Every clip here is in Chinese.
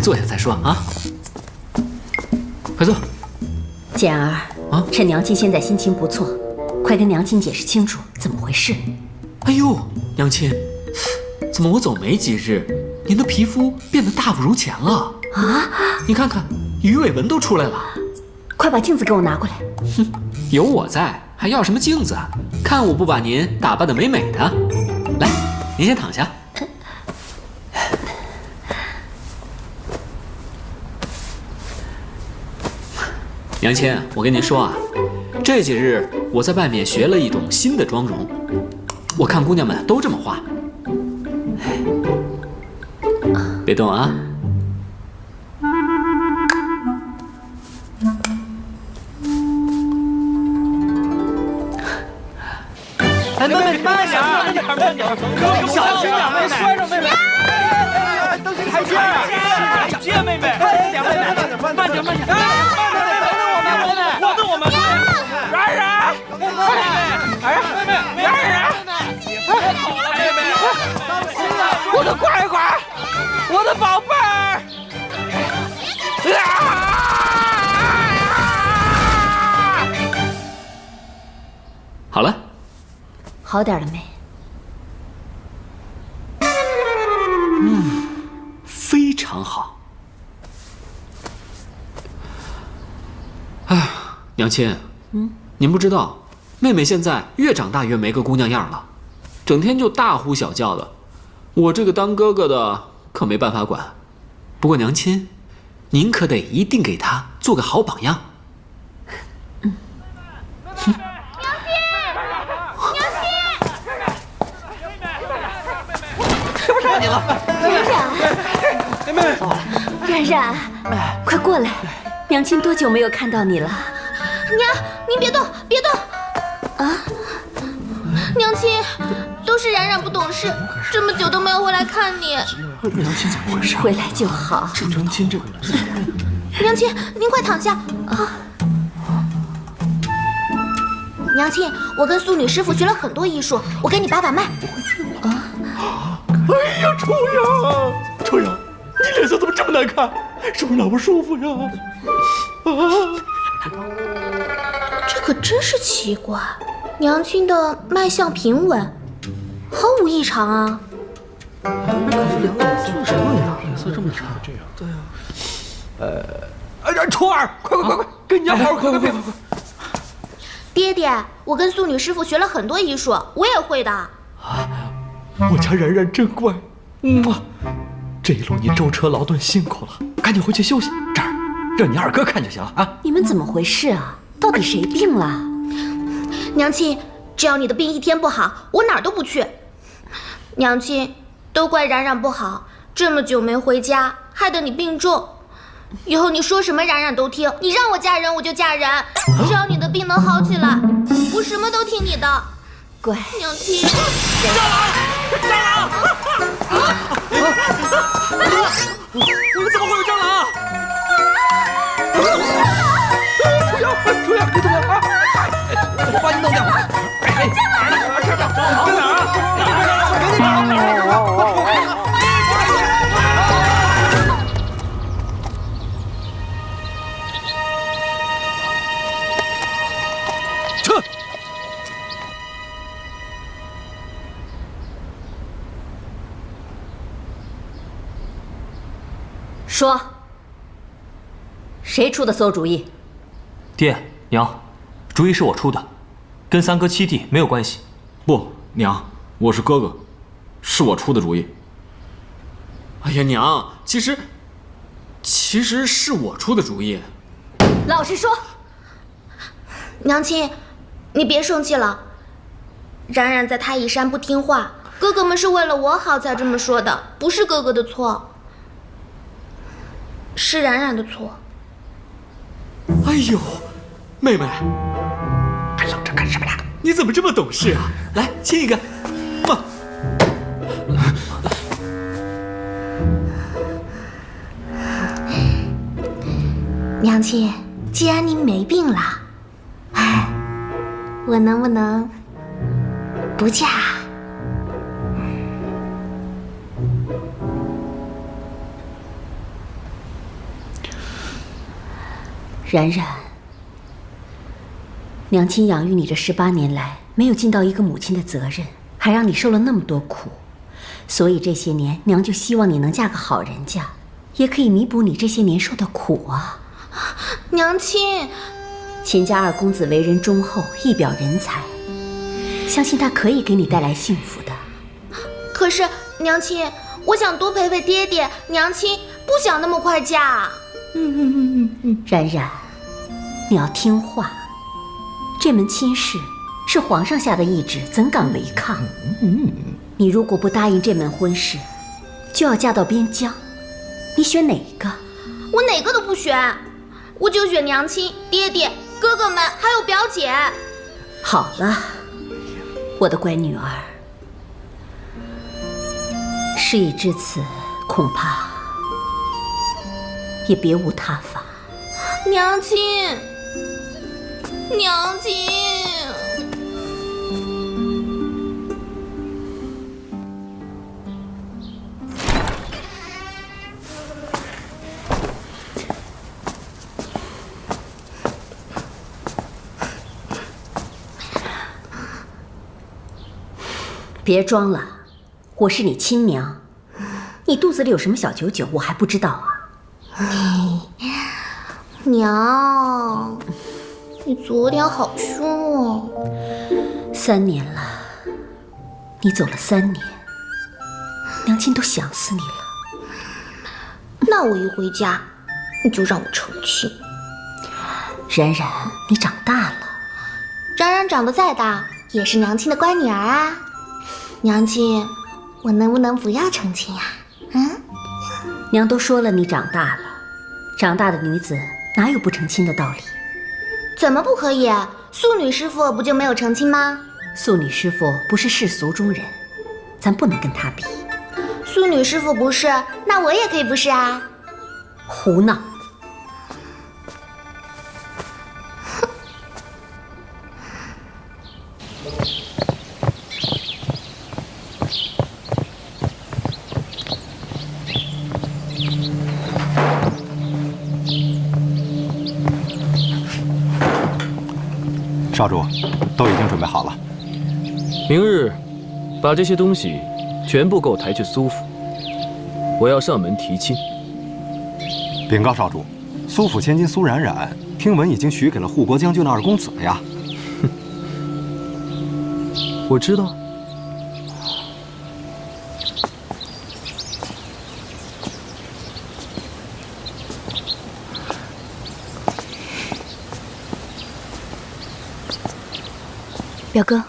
坐下再说啊。快坐。简儿啊，趁娘亲现在心情不错，快跟娘亲解释清楚怎么回事。哎呦，娘亲，怎么我走没几日，您的皮肤变得大不如前了啊？你看看，鱼尾纹都出来了。快把镜子给我拿过来。哼，有我在，还要什么镜子啊？看我不把您打扮得美美的。来，您先躺下。娘亲，我跟您说啊，这几日我在外面学了一种新的妆容，我看姑娘们都这么画。别动啊！哎，妹妹，慢点，慢点，慢点，小心点，妹妹，摔着妹妹。登这台阶啊！台阶，妹妹，慢点，慢点，慢点，慢点。我的我们，冉冉，妹妹，哎，妹妹，冉冉，别跑了，妹妹，我的乖乖，我的宝贝儿。好了。好点了没？非常好。哎，娘亲，您不知道，妹妹现在越长大越没个姑娘样了，整天就大呼小叫的，我这个当哥哥的可没办法管。不过娘亲，您可得一定给她做个好榜样。是不是你了？冉冉，冉冉，快过来！娘亲多久没有看到你了？娘，您别动，别动！啊，娘亲，都是冉冉不懂事，这么久都没有回来看你。娘亲怎么回事？回来就好。这娘亲这……娘亲，您快躺下啊！娘亲，我跟苏女师傅学了很多医术，我给你把把脉。哎呀，臭阳，臭阳，你脸色怎么这么难看？是不是哪不舒服呀？这可真是奇怪，娘亲的脉象平稳，毫无异常啊。脸色这么差，这样对呀。初儿，快，跟娘好好快！爹爹，我跟苏女师傅学了很多医术，我也会的。我家冉冉真乖，这一路你舟车劳顿辛苦了，赶紧回去休息。这儿让你二哥看就行了啊！你们怎么回事啊？到底谁病了？娘亲，只要你的病一天不好，我哪儿都不去。娘亲，都怪冉冉不好，这么久没回家，害得你病重。以后你说什么冉冉都听，你让我嫁人我就嫁人，只要你的病能好起来，我什么都听你的。乖，娘亲。蟑螂！我们怎么会有蟑螂啊？出阳，你怎么啊？我把你弄掉！蟑螂呢？在哪儿啊？赶紧找！撤！说，谁出的馊主意？爹娘，主意是我出的，跟三哥七弟没有关系。不，娘，我是哥哥，是我出的主意。哎呀，娘，其实是我出的主意。老实说。娘亲，你别生气了。冉冉在太乙山不听话，哥哥们是为了我好才这么说的，不是哥哥的错，是冉冉的错。哎呦，妹妹，还愣着干什么呀？你怎么这么懂事啊？来，亲一个。娘亲，既然您没病了，我能不能不嫁？冉冉，娘亲养育你这18年来，没有尽到一个母亲的责任，还让你受了那么多苦，所以这些年娘就希望你能嫁个好人家，也可以弥补你这些年受的苦啊。娘亲，秦家二公子为人忠厚，一表人才，相信他可以给你带来幸福的。可是娘亲，我想多陪陪爹爹，娘亲不想那么快嫁。冉冉，你要听话，这门亲事是皇上下的懿旨，怎敢违抗？你如果不答应这门婚事，就要嫁到边疆，你选哪一个？我哪个都不选，我就选娘亲、爹爹、哥哥们还有表姐。好了，我的乖女儿，事已至此，恐怕也别无他法。娘亲，娘亲。别装了，我是你亲娘，你肚子里有什么小九九，我还不知道啊。娘，你昨天好凶哦。3年了，你走了3年，娘亲都想死你了。那我一回家，你就让我成亲。冉冉，你长大了。冉冉长得再大，也是娘亲的乖女儿啊。娘亲，我能不能不要成亲呀？娘都说了你长大了，长大的女子哪有不成亲的道理？怎么不可以？素女师傅不就没有成亲吗？素女师傅不是世俗中人，咱不能跟她比。素女师傅不是，那我也可以不是啊。胡闹！少主，都已经准备好了。明日把这些东西全部给我抬去苏府，我要上门提亲。禀告少主，苏府千金苏冉冉，听闻已经许给了护国将军的2公子了呀。我知道。表哥，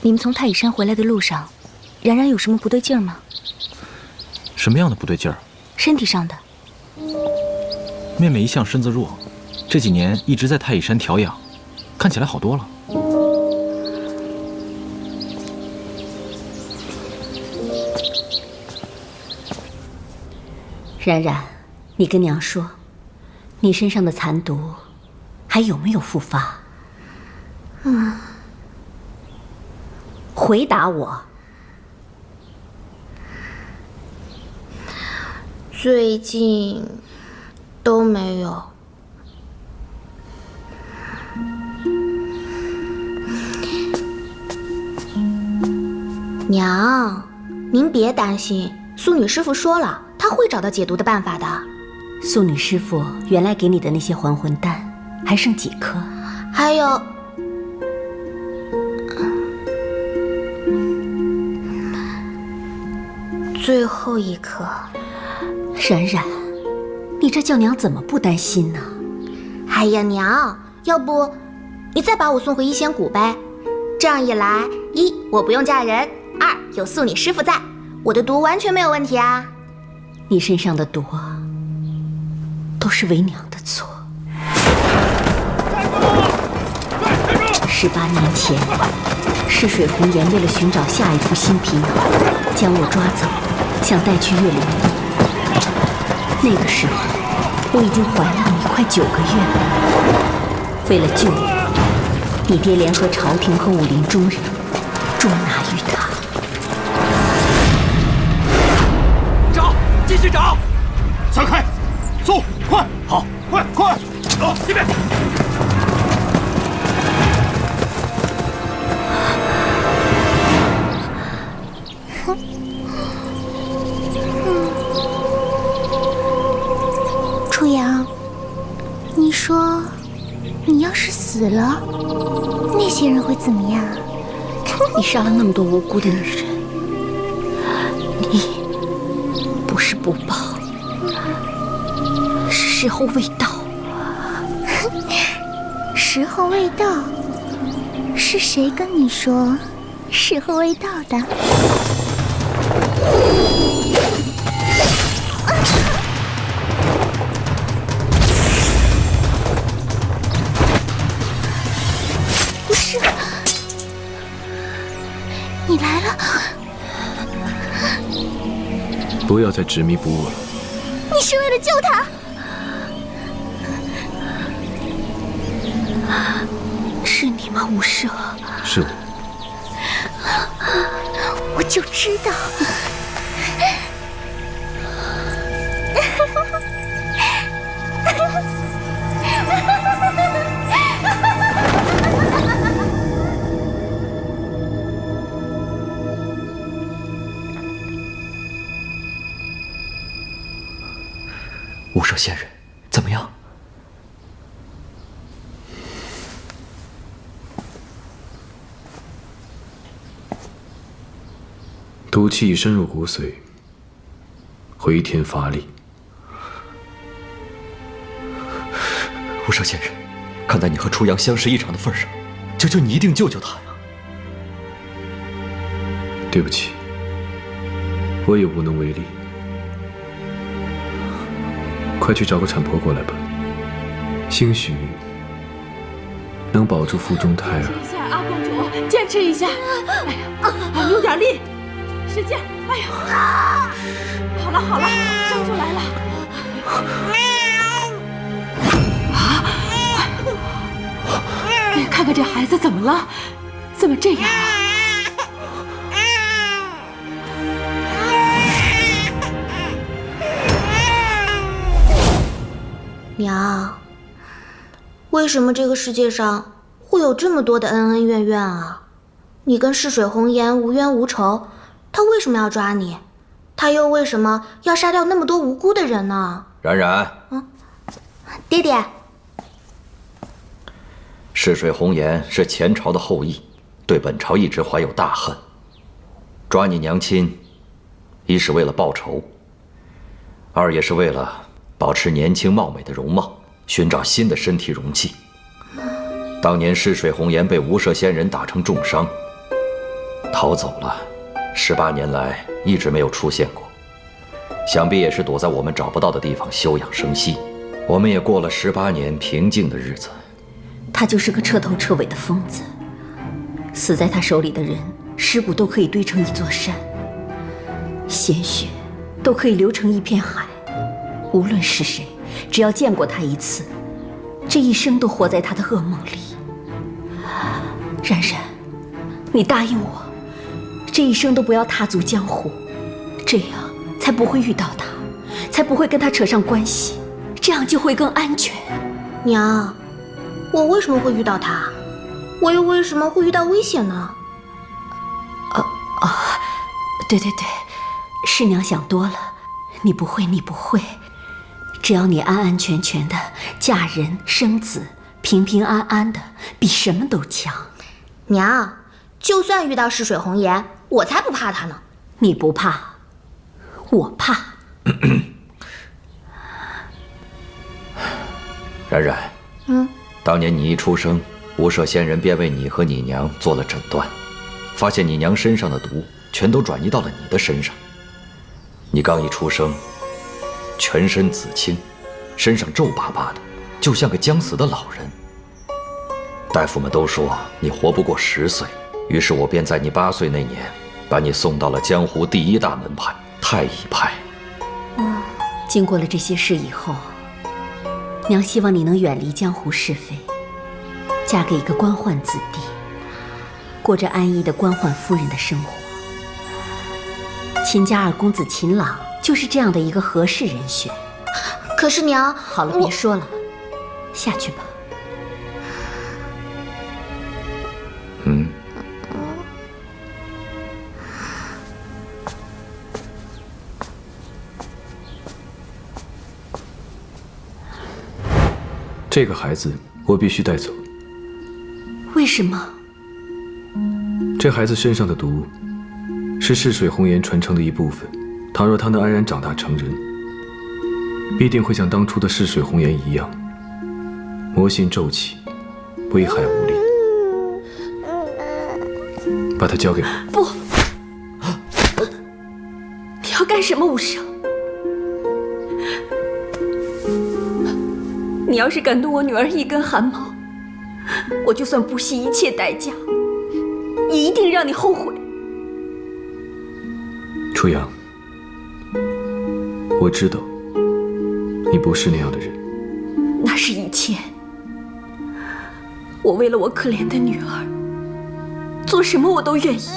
你们从太乙山回来的路上，冉冉有什么不对劲儿吗？什么样的不对劲儿？身体上的。妹妹一向身子弱，这几年一直在太乙山调养，看起来好多了。冉冉，你跟娘说，你身上的残毒还有没有复发？回答我。最近都没有。娘，您别担心，素女师傅说了，她会找到解毒的办法的。素女师傅原来给你的那些还魂丹还剩几颗？还有。最后1颗。冉冉，你这叫娘怎么不担心呢？哎呀，娘，要不你再把我送回一仙谷呗？这样一来，1我不用嫁人，2有素女师傅在，我的毒完全没有问题啊。你身上的毒都是为娘的错。18年前，赤水红颜为了寻找下一副新嫔，将我抓走，想带去月灵洞。那个时候，我已经怀了你快9个月了。为了救你，你爹联合朝廷和武林中人，捉拿于他。找，继续找！散开，走，快，好，快，快！这边。初阳，你说，你要是死了，那些人会怎么样？你杀了那么多无辜的女人，你不是不报，是时候未到。时候未到，是谁跟你说时候未到的？不是，你来了。不要再执迷不悟了。你是为了救他。是你吗，无赦？是我。我就知道。无赦仙人，怎么样？毒气已深入骨髓，回天乏力。无赦仙人，看在你和初阳相识一场的份上，求求你一定救救他呀！对不起，我也无能为力。快去找个产婆过来吧，兴许能保住腹中胎儿。坚持一下，阿公主，坚持一下！哎呀，有点力，使劲！哎呀，好了好了，生出来了。看看这孩子怎么了？怎么这样啊？娘，为什么这个世界上会有这么多的恩恩怨怨啊？你跟逝水红颜无冤无仇，他为什么要抓你？他又为什么要杀掉那么多无辜的人呢？冉冉，爹爹，逝水红颜是前朝的后裔，对本朝一直怀有大恨。抓你娘亲，一是为了报仇，二也是为了保持年轻貌美的容貌，寻找新的身体容器。当年逝水红颜被无赦仙人打成重伤，逃走了，18年来一直没有出现过，想必也是躲在我们找不到的地方休养生息。我们也过了18年平静的日子。他就是个彻头彻尾的疯子，死在他手里的人，尸骨都可以堆成一座山，鲜血都可以流成一片海。无论是谁，只要见过他一次，这一生都活在他的噩梦里。冉冉，你答应我，这一生都不要踏足江湖，这样才不会遇到他，才不会跟他扯上关系，这样就会更安全。娘，我为什么会遇到他？我又为什么会遇到危险呢？对，是娘想多了，你不会，你不会。只要你安安全全的嫁人生子，平平安安的，比什么都强。娘，就算遇到逝水红颜，我才不怕他呢。你不怕，我怕。冉冉，当年你一出生，无赦仙人便为你和你娘做了诊断，发现你娘身上的毒全都转移到了你的身上。你刚一出生，全身紫青，身上皱巴巴的，就像个将死的老人。大夫们都说你活不过10岁，于是我便在你8岁那年，把你送到了江湖第1大门派太乙派。经过了这些事以后，娘希望你能远离江湖是非，嫁给一个官宦子弟，过着安逸的官宦夫人的生活。秦家2公子秦朗就是这样的一个合适人选。可是娘，好了，别说了，下去吧。嗯。这个孩子我必须带走。为什么？这孩子身上的毒，是逝水红颜传承的一部分。倘若他能安然长大成人，必定会像当初的逝水红颜一样，魔性骤起，危害无力。把他交给我。不！你要干什么，无声？你要是敢动我女儿一根汗毛，我就算不惜一切代价，也一定让你后悔。初阳，我知道你不是那样的人。那是以前，我为了我可怜的女儿，做什么我都愿意。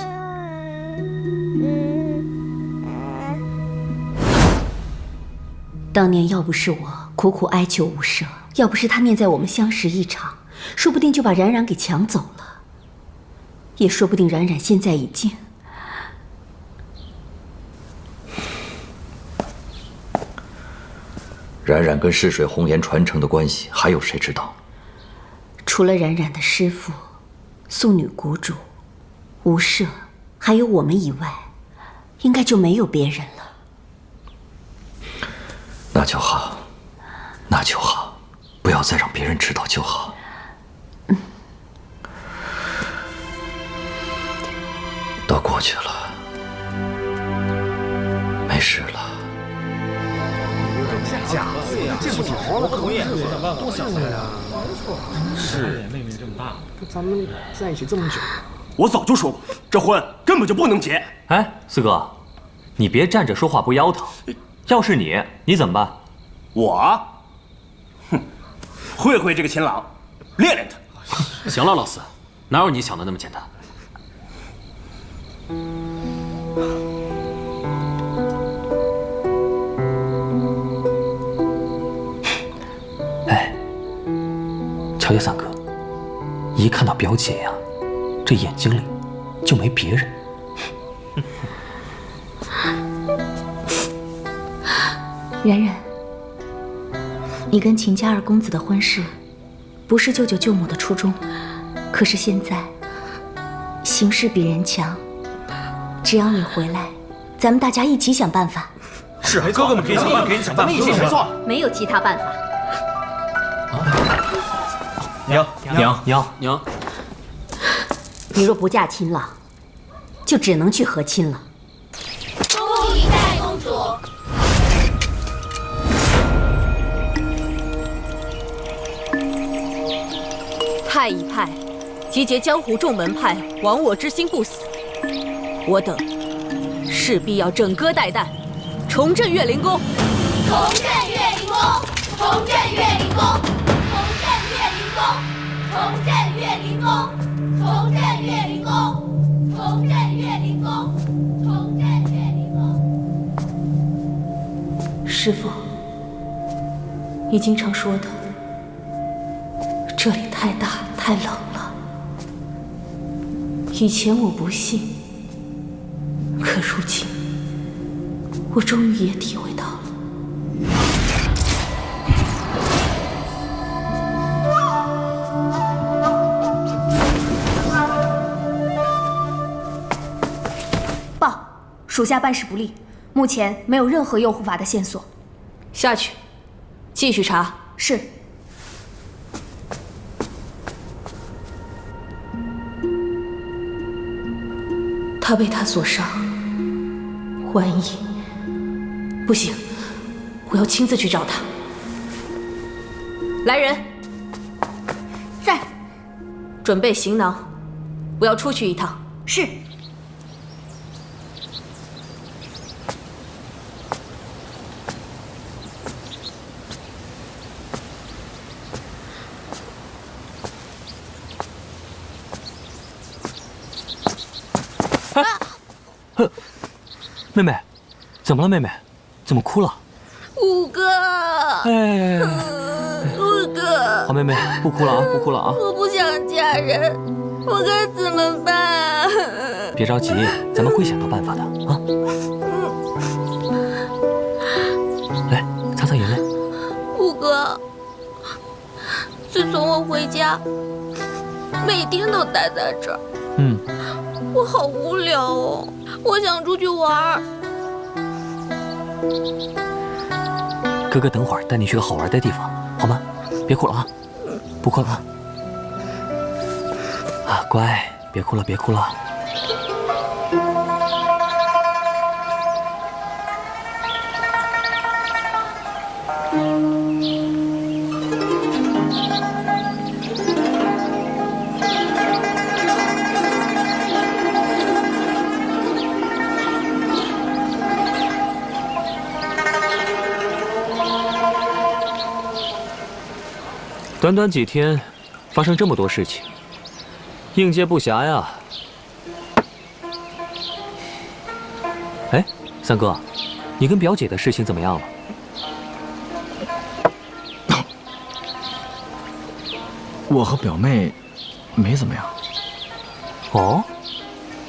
当年要不是我苦苦哀求无赦，要不是他念在我们相识一场，说不定就把冉冉给抢走了，也说不定冉冉现在已经……冉冉跟逝水红颜传承的关系，还有谁知道？除了冉冉的师父、素女谷主、无赦，还有我们以外，应该就没有别人了。那就好，那就好，不要再让别人知道就好。都过去了，没事了。假的呀，这不挺好了？可以，多想想呀。是，妹妹这么大，咱们在一起这么久，我早就说过，这婚根本就不能结。哎，四哥，你别站着说话不腰疼。要是你怎么办？我，哼，会这个秦朗，练练他。行了，老四，哪有你想的那么简单？哎，乔叶三哥，一看到表姐呀，这眼睛里就没别人。冉冉，你跟秦家二公子的婚事，不是舅舅舅母的初衷，可是现在形势比人强，只要你回来，咱们大家一起想办法。是，哥哥们可以想办法，给你想办法，一起合作。没有其他办法。娘，你若不嫁秦朗，就只能去和亲了。恭喜戴公主。派一派，集结江湖众门派，亡我之心不死。我等势必要整戈待旦，重振岳灵宫。重振岳灵宫，重振岳灵宫，重振岳灵宫，重振岳灵宫，重振岳灵宫，重振岳灵宫。师父，你经常说的，这里太大太冷了。以前我不信，可如今我终于也体会到了。报，属下办事不力，目前没有任何诱护法的线索。下去，继续查。是。他被他所伤，万一……不行，我要亲自去找他。来人，在。准备行囊，我要出去一趟。是。妹妹，怎么了？妹妹，怎么哭了？五哥，哎，五哥，好妹妹，不哭了啊，不哭了啊！我不想嫁人，我该怎么办啊？别着急，咱们会想到办法的啊！来，擦擦眼泪。虎哥，自从我回家，每天都待在这儿，我好无聊哦，我想出去玩。哥哥等会儿带你去个好玩的地方，好吗？别哭了啊，不哭了啊！啊，乖，别哭了，别哭了。短短几天，发生这么多事情，应接不暇呀。哎，三哥，你跟表姐的事情怎么样了？我和表妹没怎么样。哦，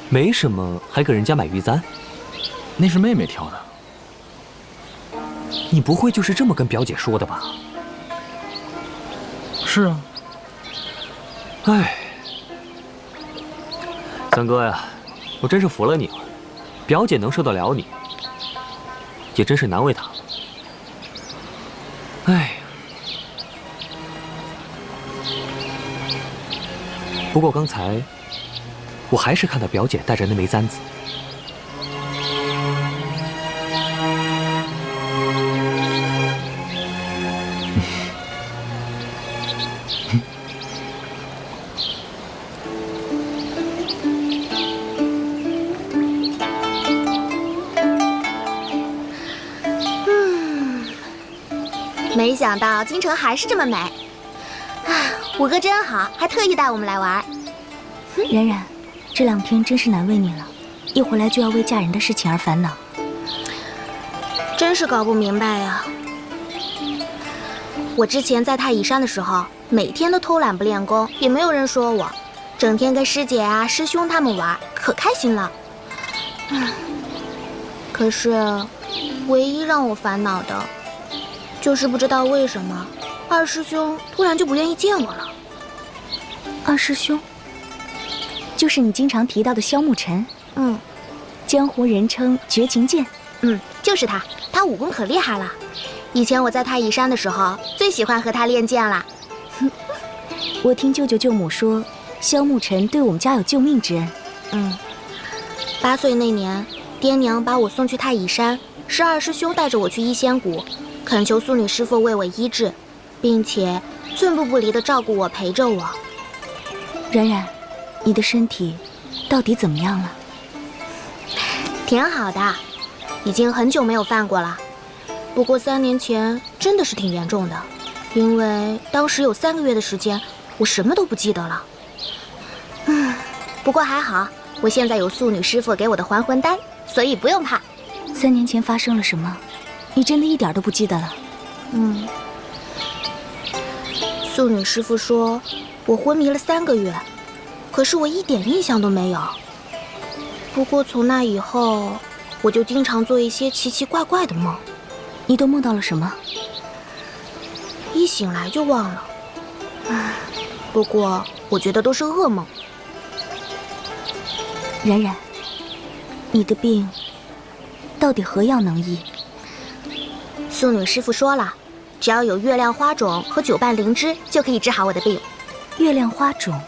没什么，还给人家买玉簪？那是妹妹挑的。你不会就是这么跟表姐说的吧？是啊。哎，三哥呀，我真是服了你了。表姐能受得了你，也真是难为她了。哎，不过刚才我还是看到表姐带着那枚簪子。没想到京城还是这么美，五哥真好，还特意带我们来玩。冉冉，这2天真是难为你了，一回来就要为嫁人的事情而烦恼，真是搞不明白呀。我之前在太乙山的时候，每天都偷懒不练功，也没有人说我，整天跟师姐啊、师兄他们玩，可开心了。可是，唯一让我烦恼的，就是不知道为什么，二师兄突然就不愿意见我了。二师兄，就是你经常提到的萧慕尘。江湖人称绝情剑。就是他，他武功可厉害了。以前我在太乙山的时候，最喜欢和他练剑了。我听舅舅舅母说，萧慕尘对我们家有救命之恩。8岁那年，爹娘把我送去太乙山，是二师兄带着我去医仙谷，恳求素女师傅为我医治，并且寸步不离地照顾我，陪着我。冉冉，你的身体到底怎么样了？挺好的，已经很久没有犯过了。不过3年前真的是挺严重的，因为当时有3个月的时间，我什么都不记得了。不过还好，我现在有素女师傅给我的还魂丹，所以不用怕。3年前发生了什么？你真的一点都不记得了？素女师傅说我昏迷了3个月，可是我一点印象都没有。不过从那以后，我就经常做一些奇奇怪怪的梦。你都梦到了什么？一醒来就忘了。不过我觉得都是噩梦。冉冉，你的病到底何药能医？素女师傅说了，只要有月亮花种和9瓣灵芝，就可以治好我的病。月亮花种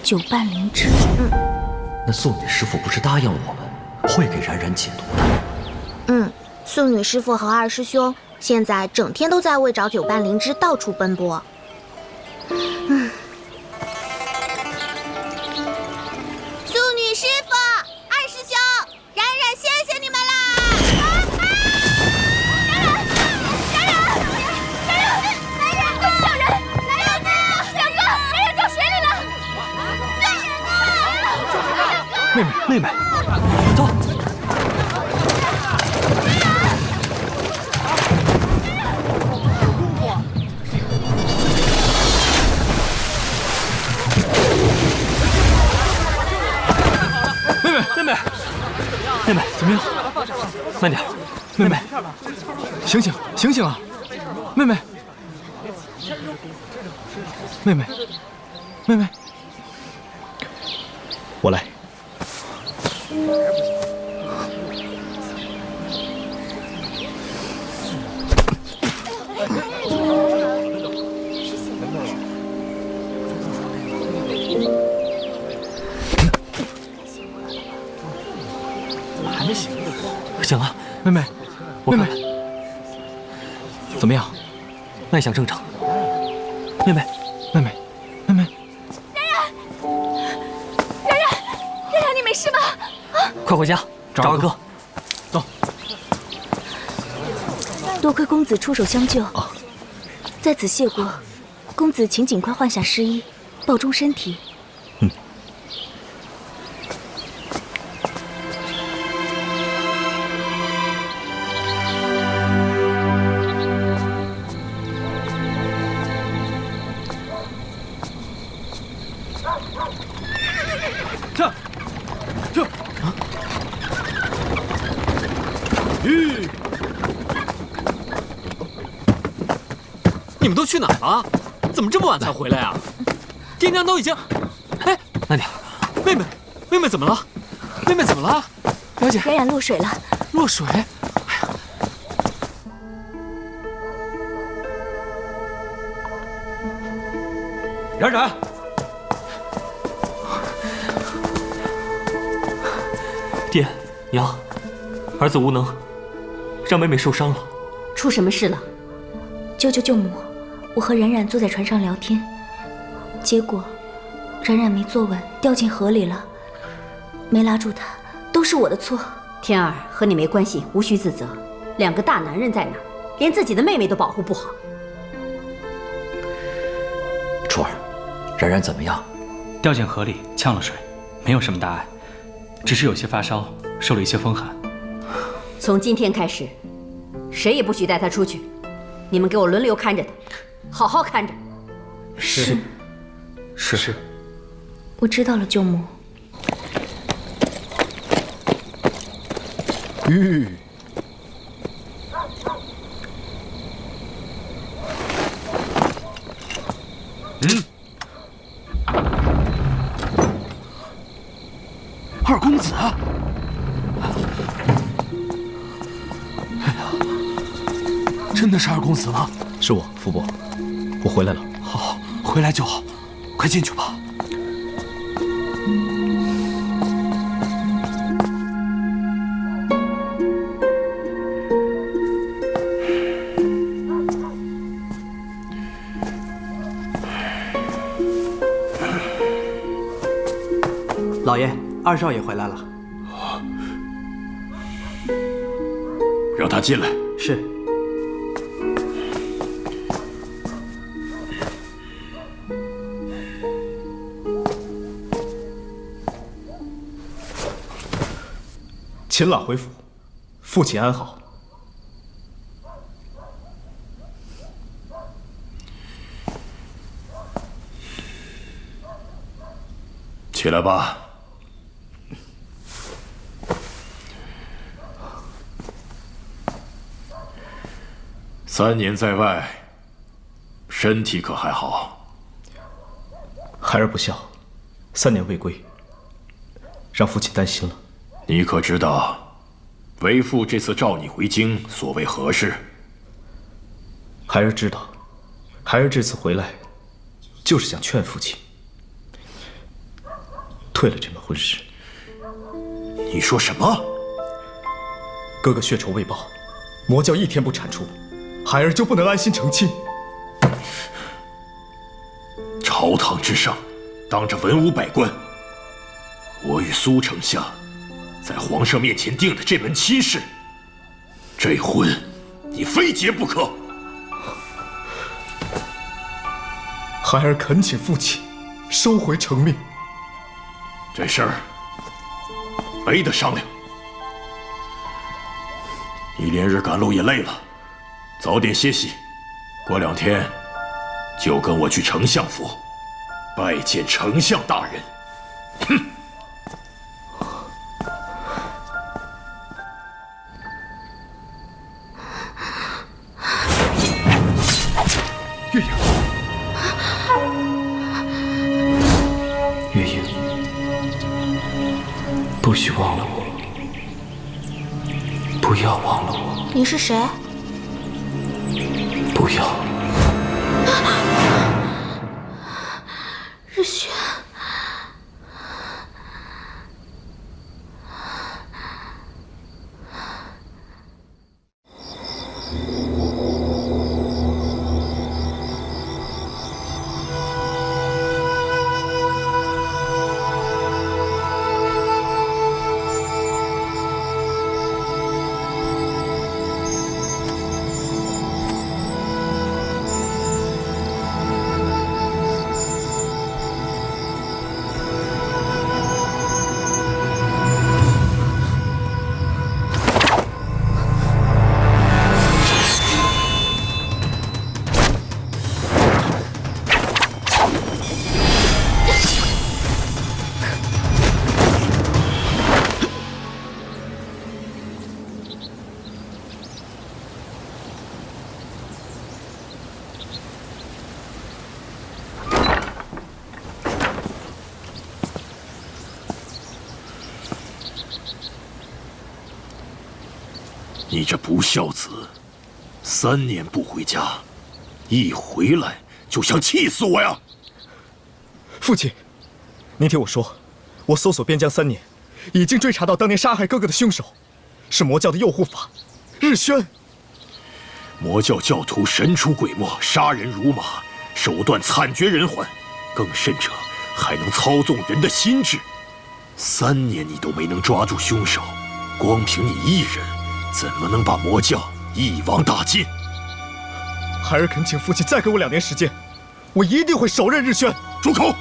，9瓣灵芝。那素女师傅不是答应了我们，会给冉冉解毒的？素女师傅和二师兄现在整天都在为找9瓣灵芝到处奔波。素女师傅、二师兄，冉冉，谢谢你们啦！妹妹，走。么样？慢点，妹妹，醒醒，醒醒啊！妹妹，妹妹，妹妹，我来。还没醒？醒了，妹妹，妹妹，怎么样？脉象正常。妹妹，妹妹，妹妹，冉冉，你没事吧？快回家找二哥。走。多亏公子出手相救，在此谢过。公子请尽快换下湿衣，保重身体。你们都去哪儿了？怎么这么晚才回来啊？爹娘都已经……哎，慢点。妹妹，妹妹怎么了？妹妹怎么了？表姐，冉冉落水了。落水？冉冉，爹娘，儿子无能，让妹妹受伤了。出什么事了？舅舅舅母，我和冉冉坐在船上聊天，结果冉冉没坐稳，掉进河里了，没拉住她，都是我的错。天儿和你没关系，无需自责。两个大男人在哪儿，连自己的妹妹都保护不好。初儿，冉冉怎么样？掉进河里，呛了水，没有什么大碍，只是有些发烧，受了一些风寒。从今天开始，谁也不许带她出去。你们给我轮流看着她，好好看着。是。是。我知道了，舅母。二公子，真的是二公子吗？是我，福伯，我回来了。好，回来就好，快进去吧。老爷，二少爷回来了。让他进来。是。秦朗回府，父亲安好。起来吧。3年在外，身体可还好？孩儿不孝，3年未归，让父亲担心了。你可知道，为父这次召你回京，所为何事？孩儿知道，孩儿这次回来，就是想劝父亲退了这门婚事。你说什么？哥哥血仇未报，魔教1天不铲除，孩儿就不能安心成亲。朝堂之上，当着文武百官，我与苏丞相在皇上面前定的这门亲事，这婚你非结不可。孩儿恳请父亲收回成命。这事儿没得商量。你连日赶路也累了，早点歇息。过2天就跟我去丞相府拜见丞相大人。哼！月影，月影，不许忘了我，不要忘了我。你是谁？不要。日轩。你这不孝子，3年不回家，一回来就想气死我呀！父亲，您听我说，我搜索边疆3年，已经追查到当年杀害哥哥的凶手，是魔教的诱护法日轩。魔教教徒神出鬼没，杀人如麻，手段惨绝人寰，更甚者还能操纵人的心智。3年你都没能抓住凶手，光凭你一人，怎么能把魔教一网打尽？孩儿恳请父亲再给我2年时间，我一定会手刃日轩。住口！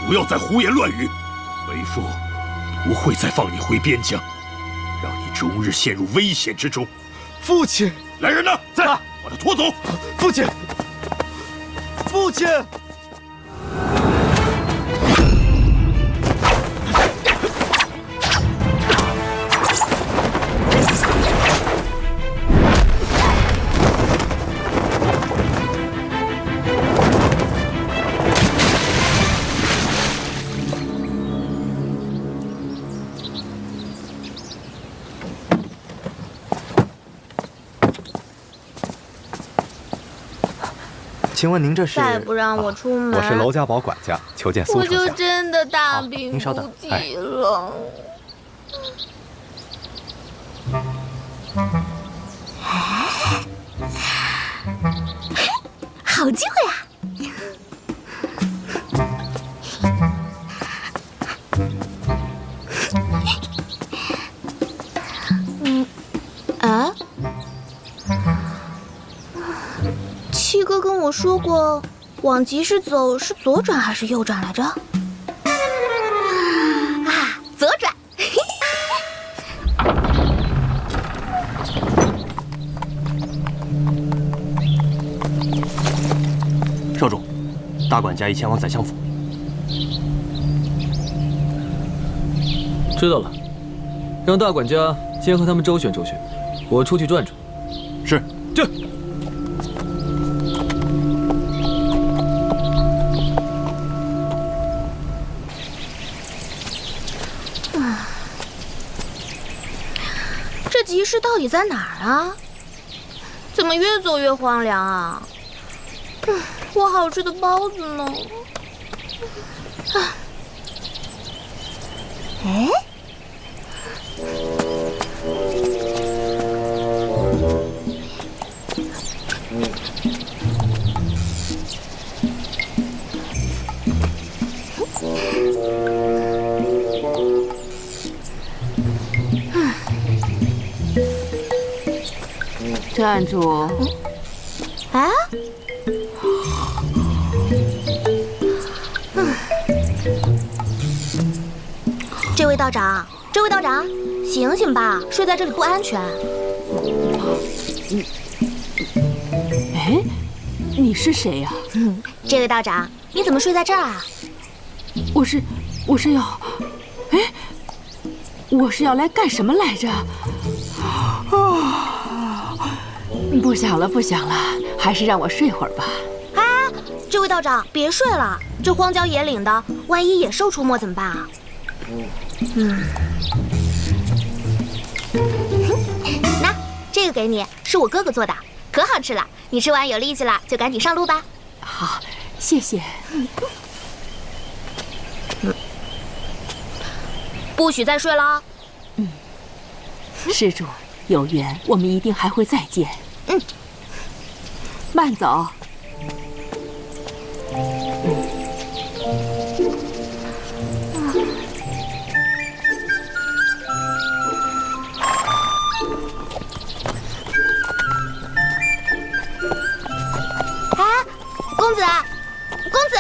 不要再胡言乱语。为父不会再放你回边疆，让你终日陷入危险之中。父亲，来人呐，在，把他拖走。父亲，父亲。请问您这是？再不让我出门，我是娄家堡管家，求见苏丞相。我就真的大病不起了。好机会啊！七哥跟我说过，往集市走是左转还是右转来着？啊，左转。少主，大管家已前往宰相府。知道了，让大管家先和他们周旋周旋，我出去转转。是。这。这集市到底在哪儿啊？怎么越走越荒凉啊？我好吃的包子呢？哎，站住！啊？这位道长，这位道长，醒醒吧，睡在这里不安全。哎，你是谁呀？这位道长，你怎么睡在这儿啊？我是要，哎，我是要来干什么来着？不想了，不想了，还是让我睡会儿吧。这位道长，别睡了，这荒郊野岭的，万一野兽出没怎么办啊？那这个给你，是我哥哥做的，可好吃了。你吃完有力气了，就赶紧上路吧。好，谢谢。不许再睡了。施主，有缘我们一定还会再见。慢走。公子，公子，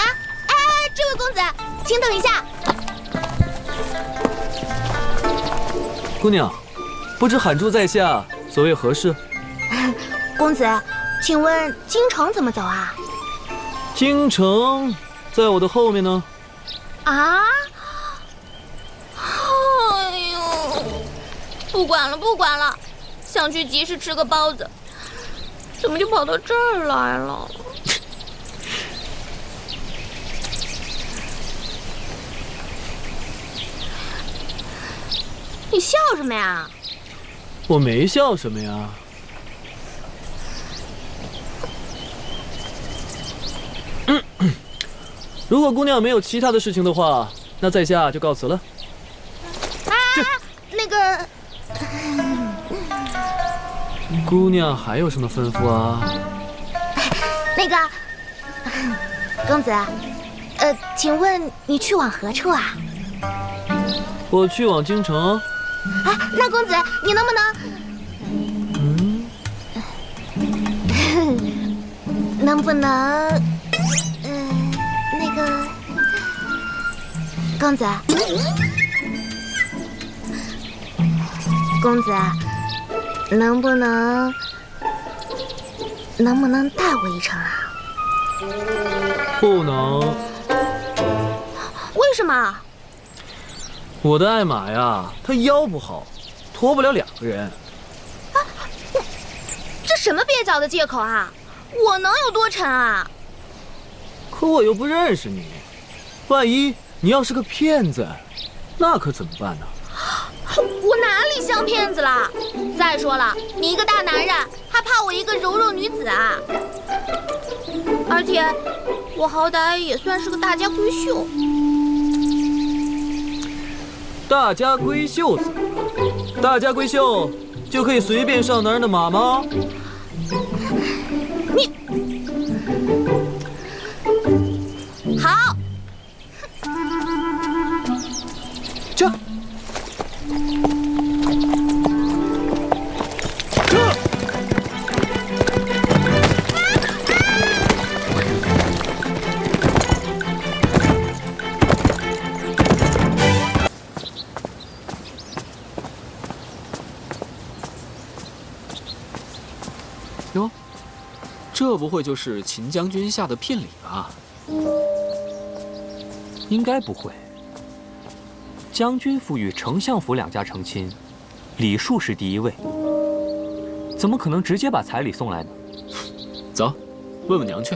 哎，这位公子，请等一下。姑娘，不知喊住在下，所谓何事？公子，请问京城怎么走啊？京城在我的后面呢。啊？哎呦，不管了，不管了，想去集市吃个包子，怎么就跑到这儿来了？你笑什么呀？我没笑什么呀。如果姑娘没有其他的事情的话，那在下就告辞了。啊，那个，姑娘还有什么吩咐啊？那个，公子，请问你去往何处啊？我去往京城。啊，那公子，你能不能，能不能，那个，公子，公子，能不能带我一程啊？不能。为什么？我的爱马呀，它腰不好，驮不了2个人。啊，这什么蹩脚的借口啊！我能有多沉啊？可我又不认识你，万一你要是个骗子，那可怎么办呢？我哪里像骗子了？再说了，你一个大男人，还怕我一个柔弱女子啊？而且，我好歹也算是个大家闺秀。大家闺秀子，大家闺秀就可以随便上男人的马吗？你好，这。哟，这不会就是秦将军下的聘礼吧？应该不会。将军府与丞相府2家成亲，礼数是第一位，怎么可能直接把彩礼送来呢？走，问问娘去。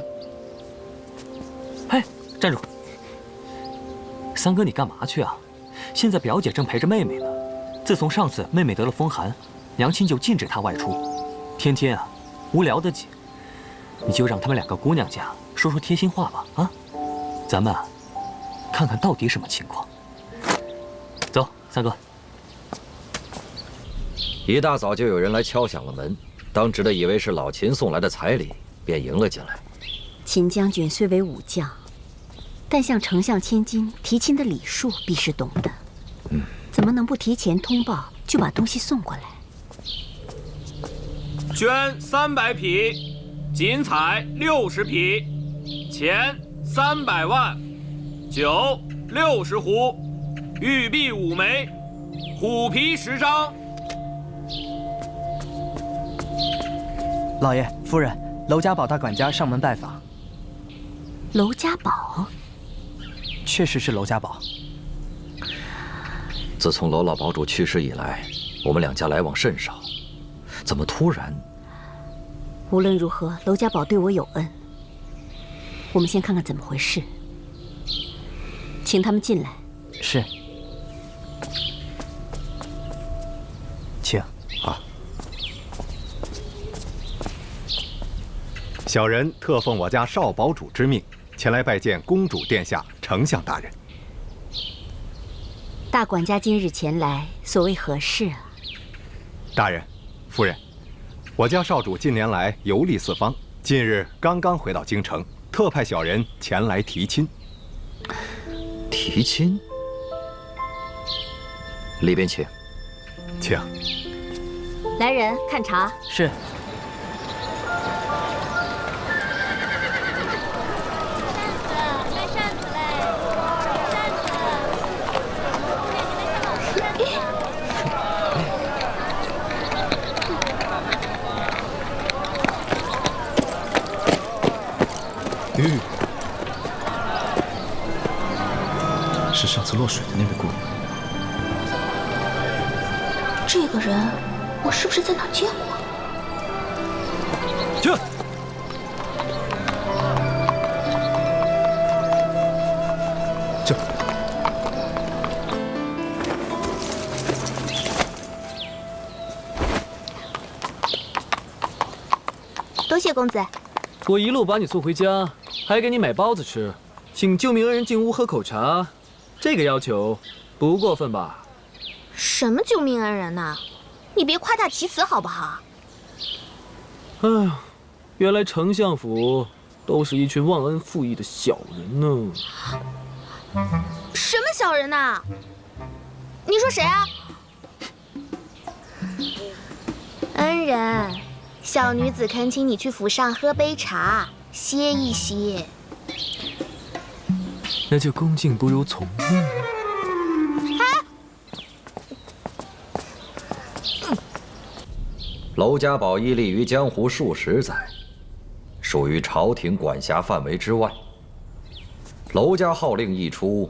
嘿，站住！三哥，你干嘛去啊？现在表姐正陪着妹妹呢。自从上次妹妹得了风寒，娘亲就禁止她外出，天天啊，无聊得紧。你就让他们2个姑娘家说说贴心话吧，啊？咱们啊，看看到底什么情况。走，三哥。一大早就有人来敲响了门，当值的以为是老秦送来的彩礼，便迎了进来。秦将军虽为武将，但向丞相千金提亲的礼数必是懂的。怎么能不提前通报就把东西送过来？绢300匹，锦彩60匹，钱300万，酒60壶，玉璧5枚，虎皮10张。老爷、夫人，娄家堡大管家上门拜访。娄家堡？确实是娄家堡。自从娄老堡主去世以来，我们2家来往甚少，怎么突然？无论如何，娄家堡对我有恩，我们先看看怎么回事。请他们进来。是。请。啊。小人特奉我家少堡主之命，前来拜见公主殿下、丞相大人。大管家今日前来，所谓何事啊？大人、夫人，我家少主近年来游历四方，近日刚刚回到京城，特派小人前来提亲。提亲？里边请。请。来人，看茶。是。是上次落水的那位姑娘。这个人，我是不是在哪儿见过？去。去。多谢公子。我一路把你送回家，还给你买包子吃，请救命恩人进屋喝口茶，这个要求不过分吧？什么救命恩人呐？你别夸大其词好不好？哎呀，原来丞相府都是一群忘恩负义的小人呢。什么小人呐？你说谁啊？恩人，小女子恳请你去府上喝杯茶，歇一歇。那就恭敬不如从命。娄家堡屹立于江湖数十载，属于朝廷管辖范围之外。娄家号令一出，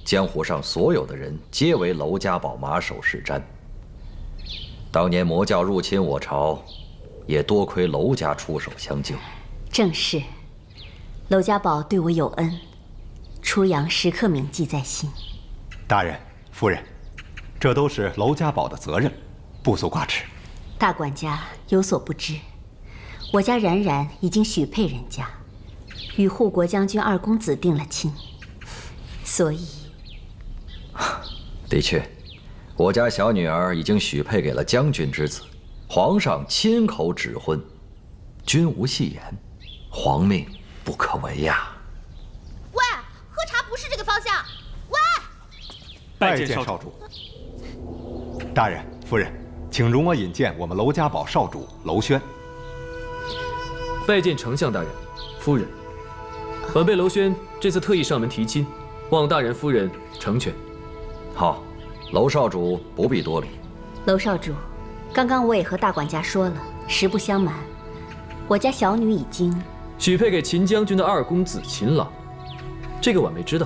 江湖上所有的人皆为娄家堡马首是瞻。当年魔教入侵我朝，也多亏娄家出手相救。正是，娄家堡对我有恩，初阳时刻铭记在心。大人、夫人，这都是娄家堡的责任，不足挂齿。大管家有所不知，我家冉冉已经许配人家，与护国将军二公子定了亲，所以，的确，我家小女儿已经许配给了将军之子，皇上亲口指婚，君无戏言，皇命不可违呀。喂，喝茶不是这个方向。喂，拜见少主。大人、夫人，请容我引荐我们娄家堡少主娄轩。拜见丞相大人、夫人。晚辈娄轩这次特意上门提亲，望大人夫人成全。好，娄少主不必多礼。娄少主，刚刚我也和大管家说了，实不相瞒，我家小女已经许配给秦将军的二公子秦朗，这个晚辈知道。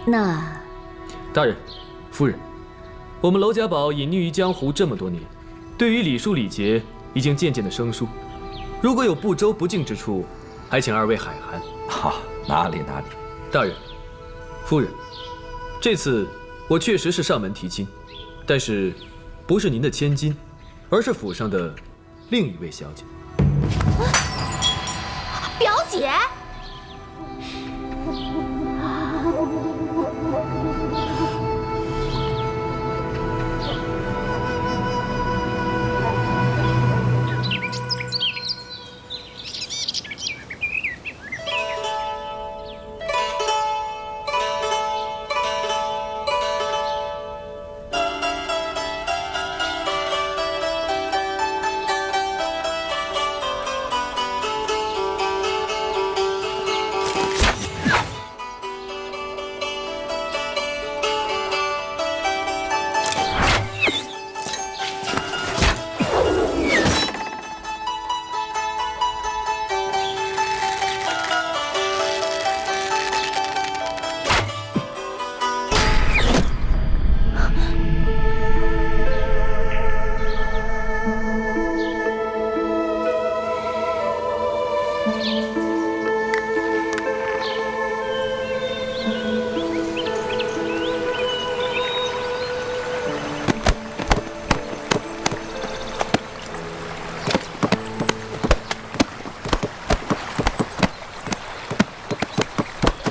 那大人、夫人，我们娄家堡隐匿于江湖这么多年，对于礼数礼节已经渐渐的生疏。如果有不周不敬之处，还请二位海涵。好，哪里哪里。大人、夫人，这次我确实是上门提亲，但是不是您的千金，而是府上的另一位小姐。表姐。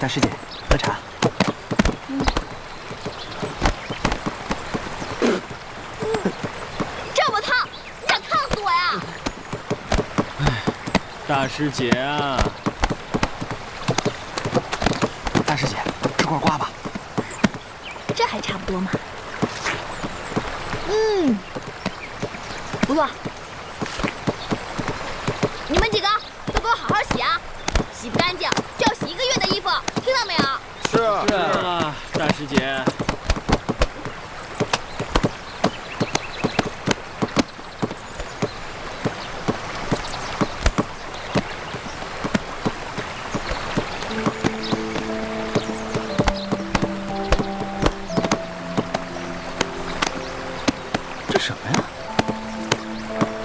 大师姐，喝茶。这么烫，你想烫死我呀？大师姐啊，大师姐，吃块瓜吧。这还差不多嘛。不错。你们几个都给我好好洗啊！洗不干净就要洗1个月的衣服，听到没有？是啊，大师姐。这什么呀？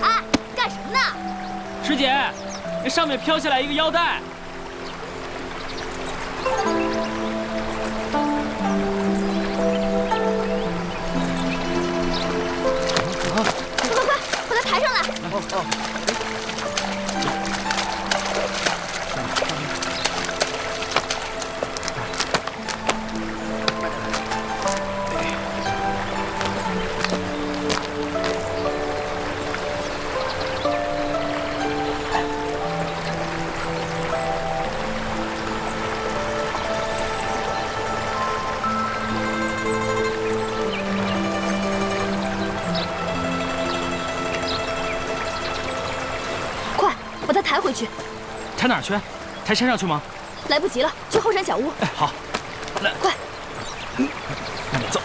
哎，干什么呢？师姐，那上面飘下来一个腰带。快，把它抬上来！快，把它抬回去！抬哪儿去？抬山上去吗？来不及了，去后山小屋。哎，好，来，快！走。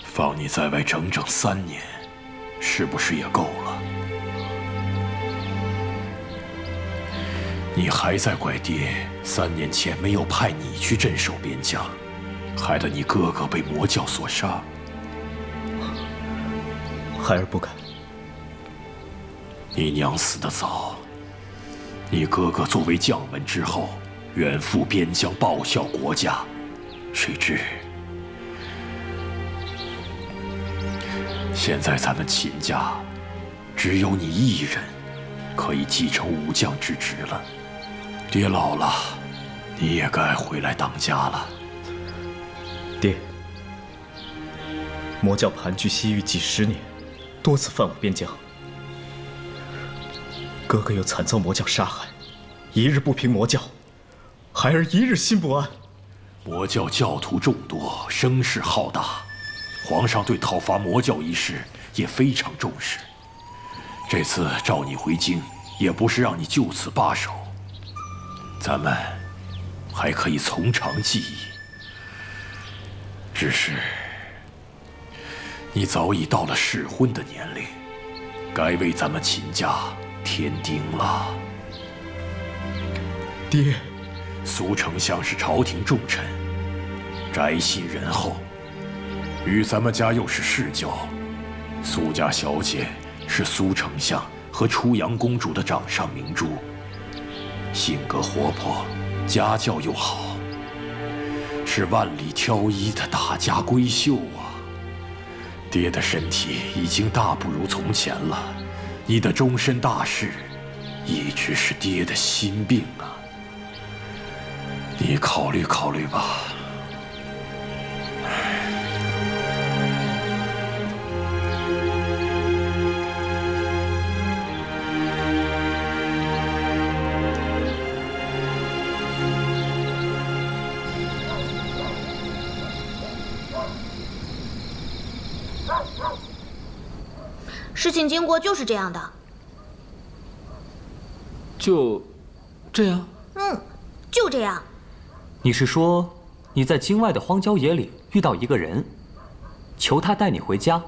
放你在外整整3年，是不是也够了？你还在怪爹3年前没有派你去镇守边疆，害得你哥哥被魔教所杀。孩儿不敢。你娘死得早，你哥哥作为将门之后，远赴边疆报效国家，谁知现在咱们秦家只有你一人可以继承武将之职了。爹老了，你也该回来当家了。爹，魔教盘踞西域几10年，多次犯我边疆，哥哥又惨遭魔教杀害，一日不平魔教，孩儿一日心不安。魔教教徒众多，声势浩大，皇上对讨伐魔教一事也非常重视。这次召你回京，也不是让你就此罢手，咱们还可以从长计议。只是你早已到了适婚的年龄，该为咱们秦家添丁了。爹，苏丞相是朝廷重臣，宅心仁厚，与咱们家又是世交。苏家小姐是苏丞相和初阳公主的掌上明珠，性格活泼，家教又好，是万里挑一的大家闺秀啊！爹的身体已经大不如从前了，你的终身大事一直是爹的心病啊！你考虑考虑吧。事情经过就是这样的。就这样？就这样。你是说你在京外的荒郊野岭遇到一个人，求他带你回家，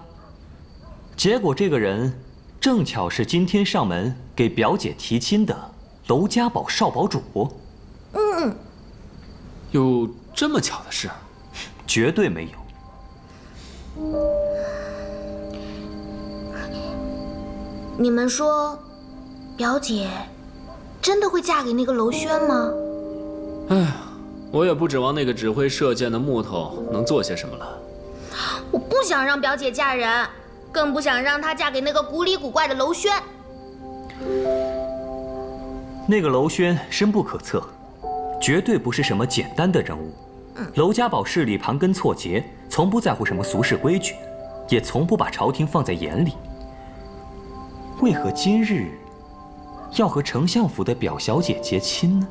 结果这个人正巧是今天上门给表姐提亲的娄家堡少堡主？有这么巧的事？绝对没有。你们说，表姐真的会嫁给那个娄轩吗？哎呀，我也不指望那个只会射箭的木头能做些什么了。我不想让表姐嫁人，更不想让她嫁给那个古里古怪的娄轩。那个娄轩深不可测，绝对不是什么简单的人物。娄家堡势力盘根错节，从不在乎什么俗世规矩，也从不把朝廷放在眼里。为何今日要和丞相府的表小姐结亲呢？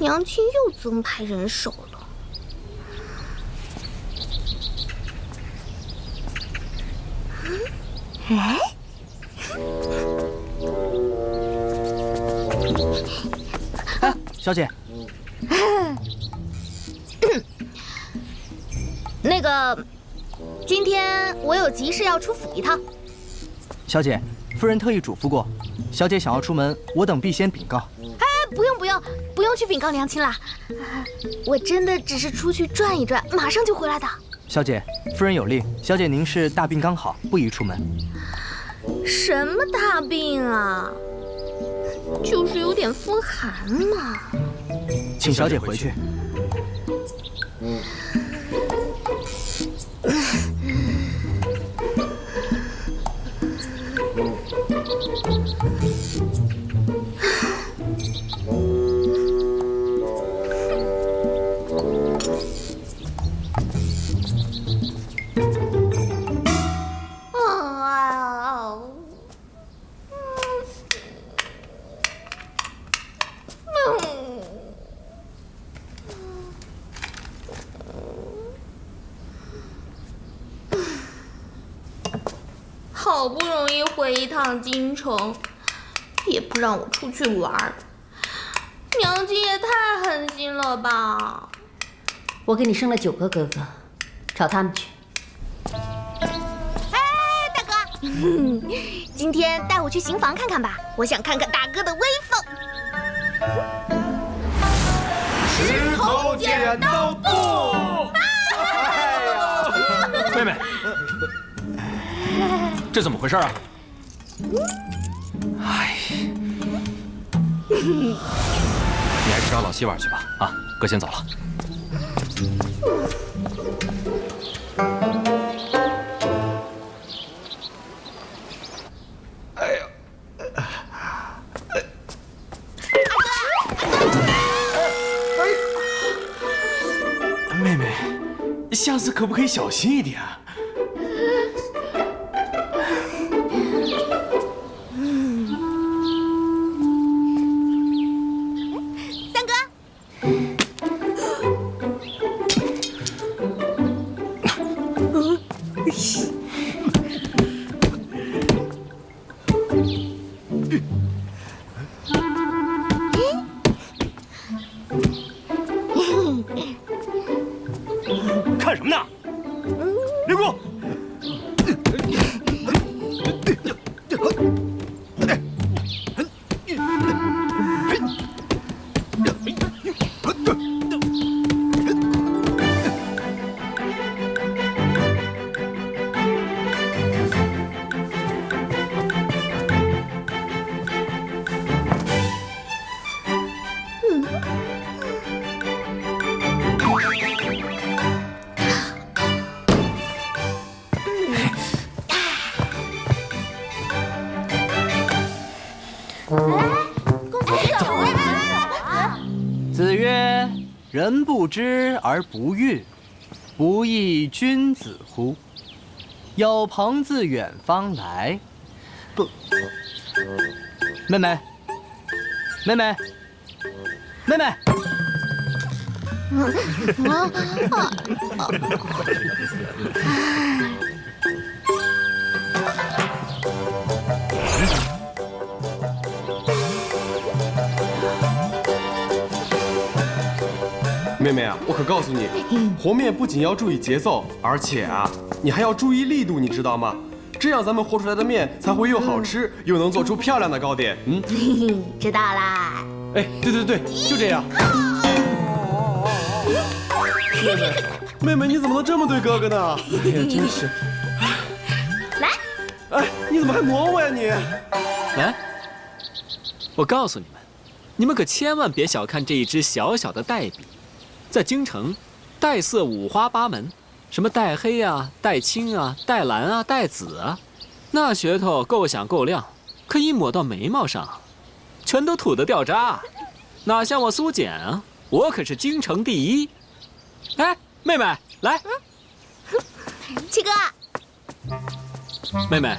娘亲又增派人手了。哎，哎，小姐，那个，今天我有急事要出府一趟。小姐，夫人特意嘱咐过，小姐想要出门，我等必先禀告。不用去禀告娘亲啦，我真的只是出去转一转，马上就回来的。小姐，夫人有令，小姐您是大病刚好，不宜出门。什么大病啊？就是有点风寒嘛。请小姐回去。好不容易回一趟京城，也不让我出去玩，娘亲也太狠心了吧！我给你生了9个哥哥，找他们去。哎，大哥，今天带我去刑房看看吧，我想看看大哥的威风。石头剪刀布！妹妹，这怎么回事啊？哎，你还是找老西玩去吧。啊，哥先走了。哎呀！妹妹，下次可不可以小心一点啊？三哥，看什么呢？留住！子曰：“人不知而不愠，不亦君子乎？有朋自远方来，不，妹妹，妹妹，妹妹。”妹妹啊，我可告诉你，和面不仅要注意节奏，而且啊，你还要注意力度，你知道吗？这样咱们和出来的面才会又好吃，又能做出漂亮的糕点。知道啦。哎，对，就这样。妹妹，你怎么能这么对哥哥呢？哎呀，真是。来。哎，你怎么还磨我呀你？来，我告诉你们，你们可千万别小看这一支小小的黛笔，在京城，黛色五花八门。什么带黑啊，带青啊，带蓝啊，带紫啊，那噱头够响够亮，可一抹到眉毛上，全都土得掉渣，哪像我苏简啊，我可是京城第一。哎，妹妹，来，七哥，妹妹，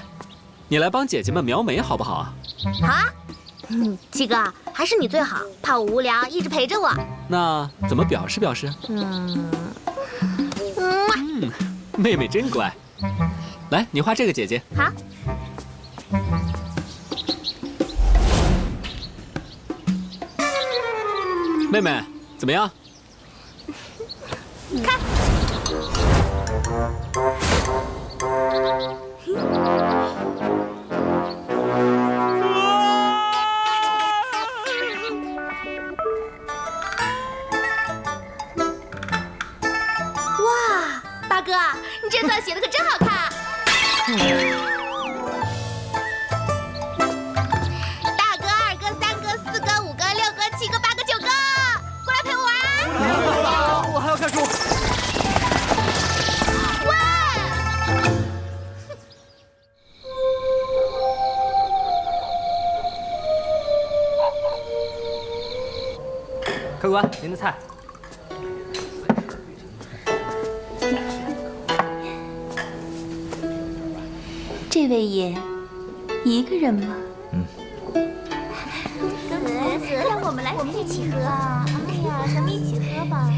你来帮姐姐们描眉好不好啊？好啊。七哥，还是你最好，怕我无聊，一直陪着我。那怎么表示表示？妹妹真乖，来，你画这个姐姐。好。妹妹，怎么样？看。大哥，你这字写的可真好看。大哥、二哥、三哥、四哥、五哥、六哥、七哥、八哥、九哥，过来陪我玩。我还要看书。客官，您的菜。这位爷，一个人吗？公子，让我们一起喝。哎呀，咱们一起喝吧。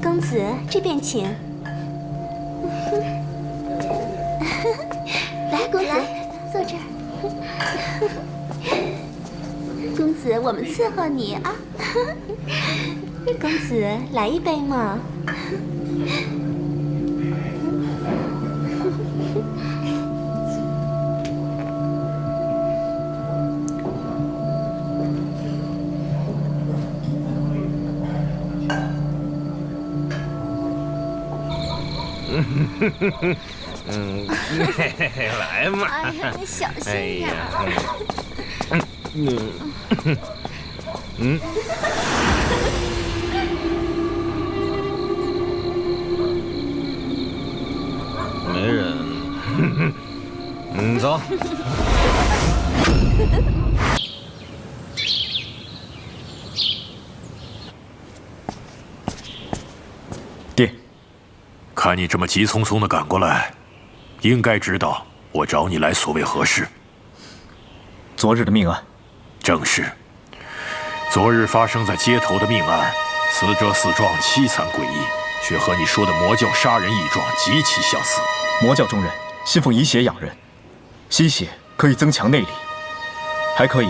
公子，这边请。来，公子，坐这儿。公子，我们伺候你啊。公子，来一杯嘛。来嘛！哎呀，你小心点。没人。走。爹，看你这么急匆匆的赶过来，应该知道我找你来所为何事。昨日的命案，正是。昨日发生在街头的命案，死者死状凄惨诡异，却和你说的魔教杀人异状极其相似。魔教中人信奉以血养人，吸血可以增强内力，还可以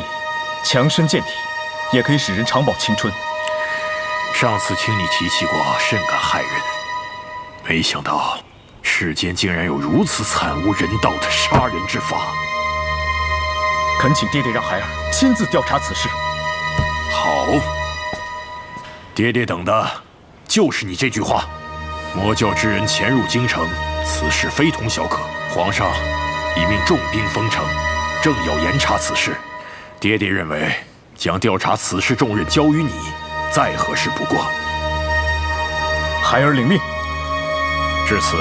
强身健体，也可以使人长保青春。上次听你提起过，甚感骇人。没想到世间竟然有如此惨无人道的杀人之法。恳请爹爹让孩儿亲自调查此事。好，爹爹等的就是你这句话。魔教之人潜入京城，此事非同小可。皇上已命重兵封城，正要严查此事。爹爹认为将调查此事重任交于你，再合适不过。孩儿领命。至此，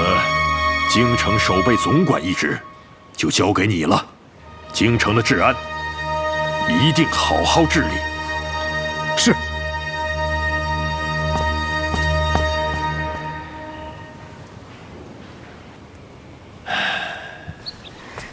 京城守备总管一职就交给你了。京城的治安一定好好治理。是。